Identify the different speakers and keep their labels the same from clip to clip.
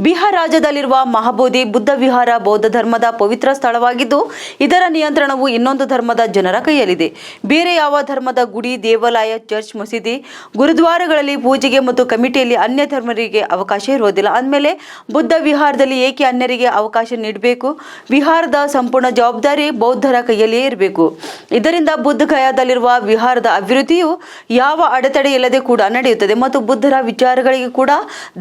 Speaker 1: ಬಿಹಾರ ರಾಜ್ಯದಲ್ಲಿರುವ ಮಹಾಬೋಧಿ ಬುದ್ಧ ವಿಹಾರ ಬೌದ್ಧ ಧರ್ಮದ ಪವಿತ್ರ ಸ್ಥಳವಾಗಿದ್ದು ಇದರ ನಿಯಂತ್ರಣವು ಇನ್ನೊಂದು ಧರ್ಮದ ಜನರ ಕೈಯಲ್ಲಿದೆ. ಬೇರೆ ಯಾವ ಧರ್ಮದ ಗುಡಿ, ದೇವಾಲಯ, ಚರ್ಚ್, ಮಸೀದಿ, ಗುರುದ್ವಾರಗಳಲ್ಲಿ ಪೂಜೆಗೆ ಮತ್ತು ಕಮಿಟಿಯಲ್ಲಿ ಅನ್ಯ ಧರ್ಮರಿಗೆ ಅವಕಾಶ ಇರುವುದಿಲ್ಲ. ಅಂದಮೇಲೆ ಬುದ್ಧ ವಿಹಾರದಲ್ಲಿ ಏಕೆ ಅನ್ಯರಿಗೆ ಅವಕಾಶ ನೀಡಬೇಕು? ವಿಹಾರದ ಸಂಪೂರ್ಣ ಜವಾಬ್ದಾರಿ ಬೌದ್ಧರ ಕೈಯಲ್ಲಿಯೇ ಇರಬೇಕು. ಇದರಿಂದ ಬುದ್ಧ ಗಯಾದಲ್ಲಿರುವ ವಿಹಾರದ ಅಭಿವೃದ್ಧಿಯು ಯಾವ ಅಡೆತಡೆ ಇಲ್ಲದೆ ಕೂಡ ನಡೆಯುತ್ತದೆ ಮತ್ತು ಬುದ್ಧರ ವಿಚಾರಗಳಿಗೆ ಕೂಡ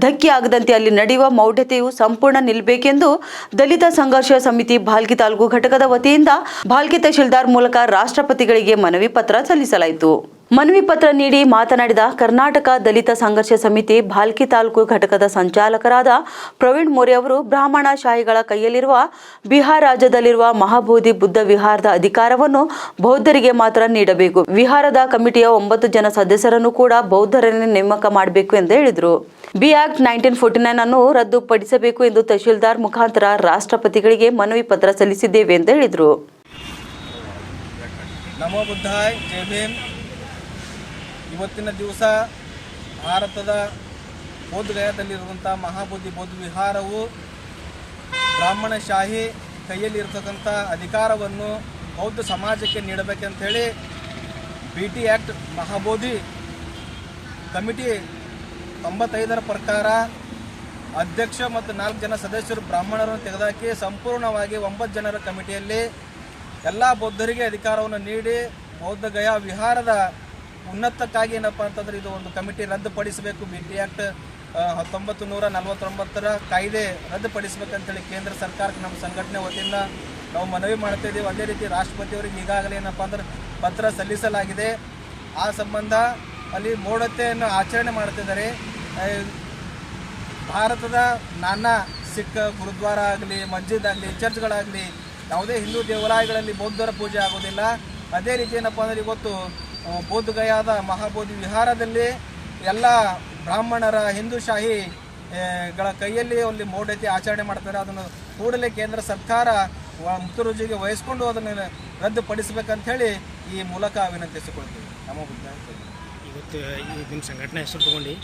Speaker 1: ಧಕ್ಕೆ ಆಗದಂತೆ ಅಲ್ಲಿ ನಡೆಯುವ ಮೌಢ್ಯತೆಯು ಸಂಪೂರ್ಣ ನಿಲ್ಲಬೇಕೆಂದು ದಲಿತ ಸಂಘರ್ಷ ಸಮಿತಿ ಭಾಲ್ಕಿ ತಾಲೂಕು ಘಟಕದ ವತಿಯಿಂದ ಭಾಲ್ಕಿ ತಹಶೀಲ್ದಾರ್ ಮೂಲಕ ರಾಷ್ಟ್ರಪತಿಗಳಿಗೆ ಮನವಿ ಪತ್ರ ಸಲ್ಲಿಸಲಾಯಿತು. ಮನವಿ ಪತ್ರ ನೀಡಿ ಮಾತನಾಡಿದ ಕರ್ನಾಟಕ ದಲಿತ ಸಂಘರ್ಷ ಸಮಿತಿ ಭಾಲ್ಕಿ ತಾಲೂಕು ಘಟಕದ ಸಂಚಾಲಕರಾದ ಪ್ರವೀಣ್ ಮೋರೆ ಅವರು, ಬ್ರಾಹ್ಮಣ ಶಾಹಿಗಳ ಕೈಯಲ್ಲಿರುವ ಬಿಹಾರ ರಾಜ್ಯದಲ್ಲಿರುವ ಮಹಾಬೋಧಿ ಬುದ್ಧ ವಿಹಾರದ ಅಧಿಕಾರವನ್ನು ಬೌದ್ಧರಿಗೆ ಮಾತ್ರ ನೀಡಬೇಕು. ವಿಹಾರದ ಕಮಿಟಿಯ 9 ಜನ ಸದಸ್ಯರನ್ನು ಕೂಡ ಬೌದ್ಧರನ್ನೇ ನೇಮಕ ಮಾಡಬೇಕು ಎಂದು ಹೇಳಿದರು. ಬಿ ಆಕ್ಟ್ 1949 ಅನ್ನು ರದ್ದುಪಡಿಸಬೇಕು ಎಂದು ತಹಶೀಲ್ದಾರ್ ಮುಖಾಂತರ ರಾಷ್ಟ್ರಪತಿಗಳಿಗೆ ಮನವಿ ಪತ್ರ ಸಲ್ಲಿಸಿದ್ದೇವೆ ಎಂದು ಹೇಳಿದರು.
Speaker 2: ನಮೋ ಬುದ್ಧಾಯ, ಜೈ ಭೀಮ್. ಇವತ್ತಿನ ದಿವಸ ಭಾರತದ ಬೋಧಗಯಾದಲ್ಲಿರುವಂಥ ಮಹಾಬೋಧಿ ಬೌದ್ಧ ವಿಹಾರವು ಬ್ರಾಹ್ಮಣಶಾಹಿ ಕೈಯಲ್ಲಿರ್ತಕ್ಕಂಥ ಅಧಿಕಾರವನ್ನು ಬೌದ್ಧ ಸಮಾಜಕ್ಕೆ ನೀಡಬೇಕಂತೇಳಿ BT ಆ್ಯಕ್ಟ್ ಮಹಾಬೋಧಿ ಕಮಿಟಿ 95ರ ಪ್ರಕಾರ ಅಧ್ಯಕ್ಷ ಮತ್ತು 4 ಜನ ಸದಸ್ಯರು ಬ್ರಾಹ್ಮಣರನ್ನು ತೆಗೆದುಹಾಕಿ ಸಂಪೂರ್ಣವಾಗಿ 9 ಜನರ ಕಮಿಟಿಯಲ್ಲಿ ಎಲ್ಲ ಬೌದ್ಧರಿಗೆ ಅಧಿಕಾರವನ್ನು ನೀಡಿ ಬೌದ್ಧ ಗಯಾ ವಿಹಾರದ ಉನ್ನತಕ್ಕಾಗಿ ಏನಪ್ಪ ಅಂತಂದರೆ ಇದು ಒಂದು ಕಮಿಟಿ ರದ್ದುಪಡಿಸಬೇಕು. BT ಆ್ಯಕ್ಟ್ 1949ರ ಕಾಯ್ದೆ ರದ್ದುಪಡಿಸಬೇಕಂತೇಳಿ ಕೇಂದ್ರ ಸರ್ಕಾರಕ್ಕೆ ನಮ್ಮ ಸಂಘಟನೆ ವತಿಯಿಂದ ನಾವು ಮನವಿ ಮಾಡ್ತಾ ಇದ್ದೀವಿ. ಅದೇ ರೀತಿ ರಾಷ್ಟ್ರಪತಿಯವರಿಗೆ ಈಗಾಗಲೇ ಏನಪ್ಪ ಅಂದ್ರೆ ಪತ್ರ ಸಲ್ಲಿಸಲಾಗಿದೆ. ಆ ಸಂಬಂಧ ಅಲ್ಲಿ ಮೌಢ್ಯತೆಯನ್ನು ಆಚರಣೆ ಮಾಡ್ತಿದ್ದಾರೆ. ಭಾರತದ ನಾನಾ ಸಿಖ್ ಗುರುದ್ವಾರ ಆಗಲಿ, ಮಸ್ಜಿದ್ ಆಗಲಿ, ಚರ್ಚ್ಗಳಾಗಲಿ, ಯಾವುದೇ ಹಿಂದೂ ದೇವಾಲಯಗಳಲ್ಲಿ ಬೌದ್ಧರ ಪೂಜೆ ಆಗೋದಿಲ್ಲ. ಅದೇ ರೀತಿ ಏನಪ್ಪ ಅಂದರೆ ಇವತ್ತು ಬೌದ್ಧ ಗಯಾದ ಮಹಾಬೋಧಿ ವಿಹಾರದಲ್ಲಿ ಎಲ್ಲ ಬ್ರಾಹ್ಮಣರ ಹಿಂದೂಶಾಹಿಗಳ ಕೈಯಲ್ಲಿ ಅಲ್ಲಿ ಮೌಢ್ಯತೆ ಆಚರಣೆ ಮಾಡ್ತಾರೆ. ಅದನ್ನು ಕೂಡಲೇ ಕೇಂದ್ರ ಸರ್ಕಾರ ಮುತುವರ್ಜಿಗೆ ವಹಿಸ್ಕೊಂಡು ಅದನ್ನು ರದ್ದುಪಡಿಸಬೇಕಂಥೇಳಿ ಈ ಮೂಲಕ ವಿನಂತಿಸಿಕೊಳ್ತೀವಿ. ನಮ್ಮ ಬುದ್ಧ
Speaker 3: ಇವತ್ತು ನಿಮ್ಮ ಸಂಘಟನೆ ಹೆಸರು ತಗೊಂಡು